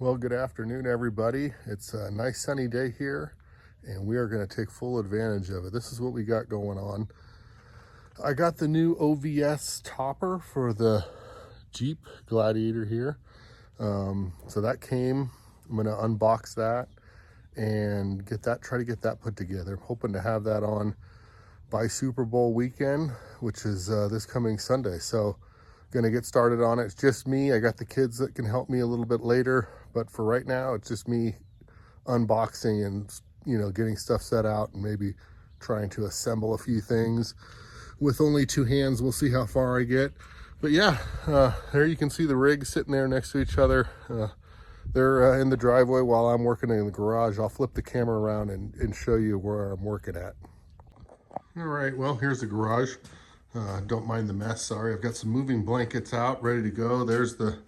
Well, good afternoon, everybody. It's a nice sunny day here, and we are going to take full advantage of it. This is what we got going on. I got the new OVS topper for the Jeep Gladiator here. So that came. I'm going to unbox that and try to get that put together. I'm hoping to have that on by Super Bowl weekend, which is this coming Sunday. So gonna get started on it. It's just me. I got the kids that can help me a little bit later, but for right now it's just me unboxing and getting stuff set out and maybe trying to assemble a few things with only two hands. We'll see how far I get, but yeah, there you can see the rigs sitting there next to each other. They're in the driveway while I'm working in the garage. I'll flip the camera around and show you where I'm working at. All right, well, here's the garage. Don't mind the mess, sorry. I've got some moving blankets out, ready to go. There's the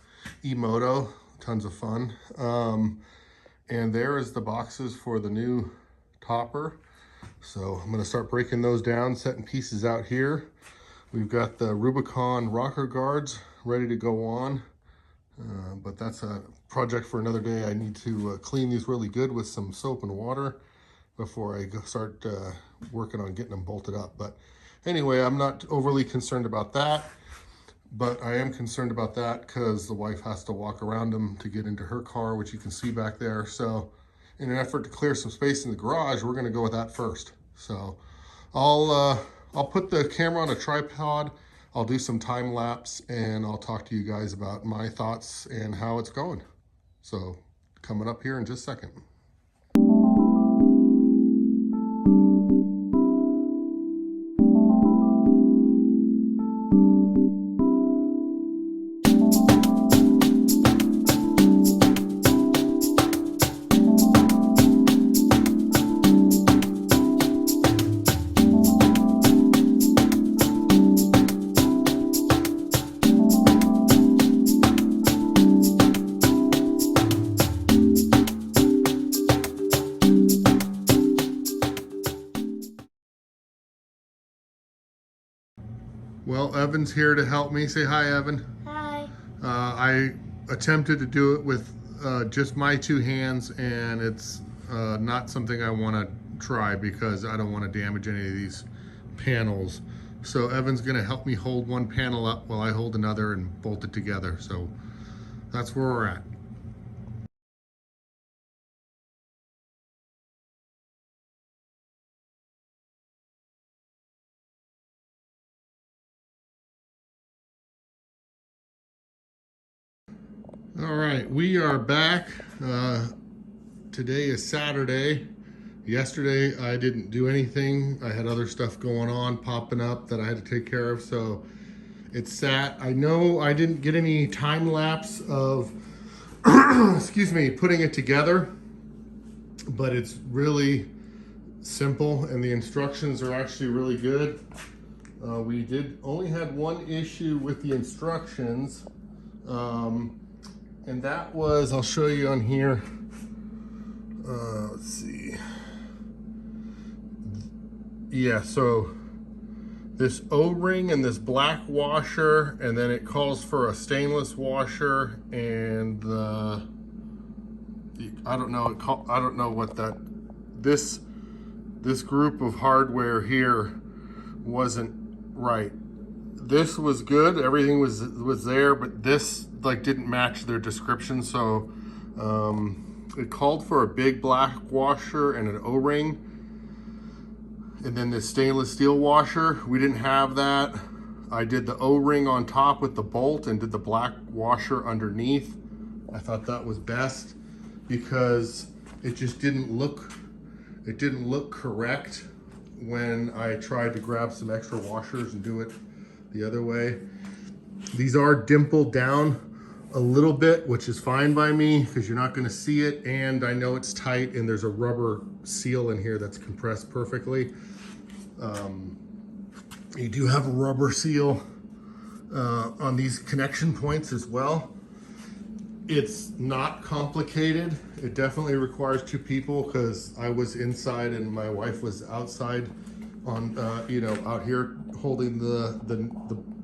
E-Moto, tons of fun. And there is the boxes for the new topper. So I'm gonna start breaking those down, setting pieces out here. We've got the Rubicon rocker guards ready to go on. But that's a project for another day. I need to clean these really good with some soap and water before I start working on getting them bolted up. But anyway, I'm not overly concerned about that, but I am concerned about that because the wife has to walk around them to get into her car, which you can see back there. So in an effort to clear some space in the garage, we're gonna go with that first. So I'll put the camera on a tripod, I'll do some time lapse, and I'll talk to you guys about my thoughts and how it's going. So coming up here in just a second. Well, Evan's here to help me. Say hi, Evan. Hi. I attempted to do it with just my two hands, and it's not something I want to try because I don't want to damage any of these panels. So Evan's going to help me hold one panel up while I hold another and bolt it together. So that's where we're at. All right, we are back. Today is Saturday. Yesterday I didn't do anything. I had other stuff going on, popping up that I had to take care of, so it sat. I know I didn't get any time lapse of, excuse me, putting it together, but it's really simple and the instructions are actually really good. We only had one issue with the instructions. And that was, I'll show you on here. Let's see. Yeah, so this O-ring and this black washer, and then it calls for a stainless washer, and I don't know what that, this group of hardware here wasn't right. This was good, everything was there, but this didn't match their description. So it called for a big black washer and an O-ring, and then this stainless steel washer. We didn't have that. I did the O-ring on top with the bolt and did the black washer underneath. I thought that was best because it just didn't look correct when I tried to grab some extra washers and do it the other way. These are dimpled down a little bit, which is fine by me because you're not going to see it, and I know it's tight, and there's a rubber seal in here that's compressed perfectly. You do have a rubber seal on these connection points as well. It's not complicated. It definitely requires two people because I was inside and my wife was outside on out here holding the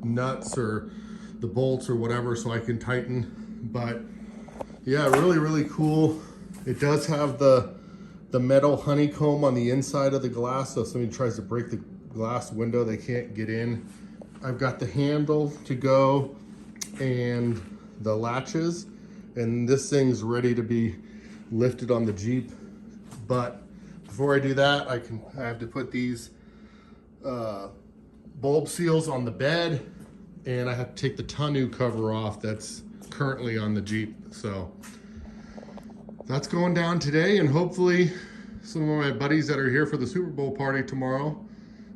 nuts or the bolts or whatever so I can tighten. But Yeah, really, really cool. It does have the metal honeycomb on the inside of the glass, so if somebody tries to break the glass window, they can't get in. I've got the handle to go and the latches, and this thing's ready to be lifted on the Jeep. But before I do that, I have to put these bulb seals on the bed, and I have to take the tonneau cover off that's currently on the Jeep. So that's going down today, and hopefully some of my buddies that are here for the Super Bowl party tomorrow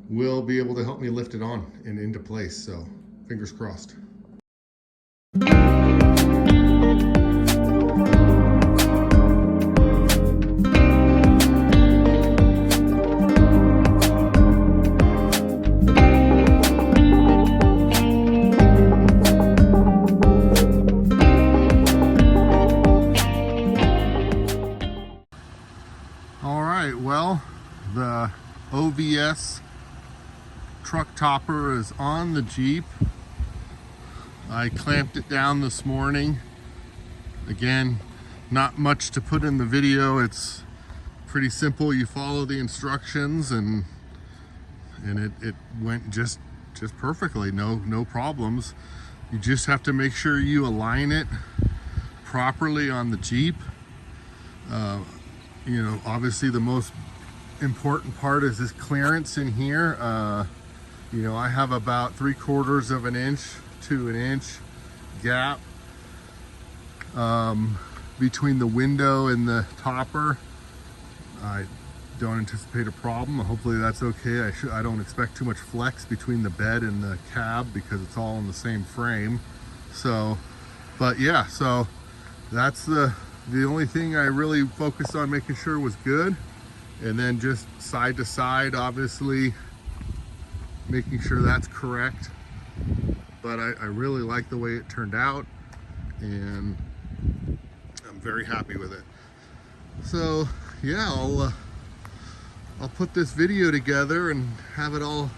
will be able to help me lift it on and into place. So fingers crossed. All right, well, the OVS truck topper is on the Jeep. I clamped it down this morning. Again, not much to put in the video. It's pretty simple. You follow the instructions, and it went just perfectly. No problems. You just have to make sure you align it properly on the Jeep. You know, obviously the most important part is this clearance in here. You know, I have about 3/4 of an inch to an inch gap between the window and the topper. I don't anticipate a problem. Hopefully that's okay. I don't expect too much flex between the bed and the cab because it's all in the same frame. So, but yeah, so that's the only thing I really focused on making sure was good. And then just side to side, obviously making sure that's correct. But I really like the way it turned out, and I'm very happy with it. So yeah, I'll put this video together and have it all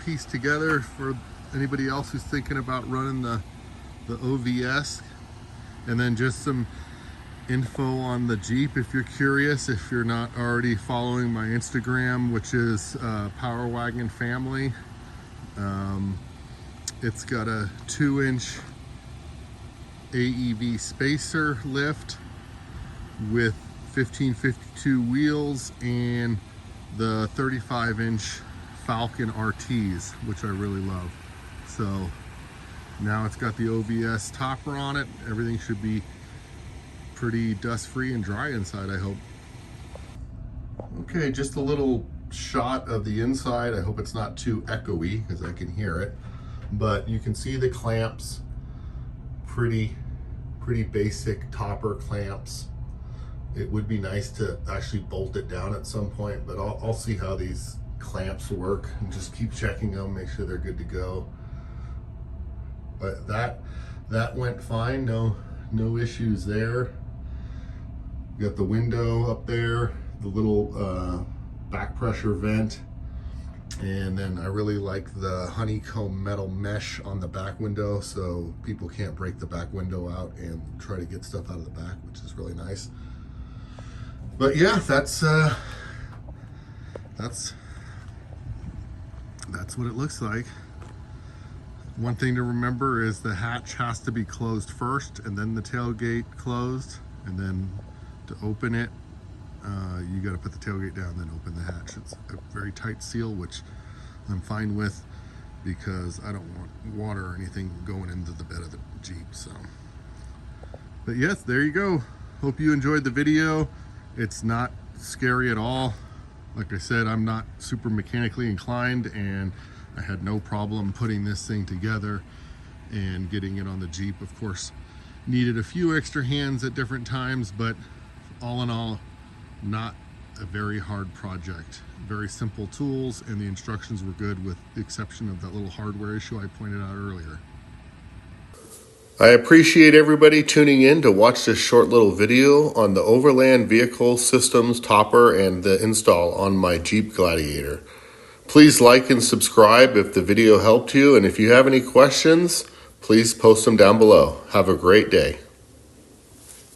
pieced together for anybody else who's thinking about running the OVS, and then just some info on the Jeep if you're curious, if you're not already following my Instagram, which is Power Wagon Family. It's got a 2-inch AEV spacer lift with 1552 wheels and the 35-inch Falcon RTs, which I really love. So now it's got the OVS topper on it. Everything should be pretty dust-free and dry inside, I hope. Okay, just a little shot of the inside. I hope it's not too echoey because I can hear it. But you can see the clamps, pretty basic topper clamps. It would be nice to actually bolt it down at some point, but I'll see how these clamps work and just keep checking them, make sure they're good to go. But that went fine, no issues there. Got the window up there, the little back pressure vent, and then I really like the honeycomb metal mesh on the back window so people can't break the back window out and try to get stuff out of the back, which is really nice. But yeah, that's what it looks like. One thing to remember is the hatch has to be closed first, and then the tailgate closed, and then to open it, you got to put the tailgate down, then open the hatch. It's a very tight seal, which I'm fine with because I don't want water or anything going into the bed of the Jeep. So, but yes, there you go. Hope you enjoyed the video. It's not scary at all. Like I said, I'm not super mechanically inclined, and I had no problem putting this thing together and getting it on the Jeep. Of course, needed a few extra hands at different times, but all in all, not a very hard project. Very simple tools, and the instructions were good with the exception of that little hardware issue I pointed out earlier. I appreciate everybody tuning in to watch this short little video on the Overland Vehicle Systems topper and the install on my Jeep Gladiator. Please like and subscribe if the video helped you, and if you have any questions, please post them down below. Have a great day.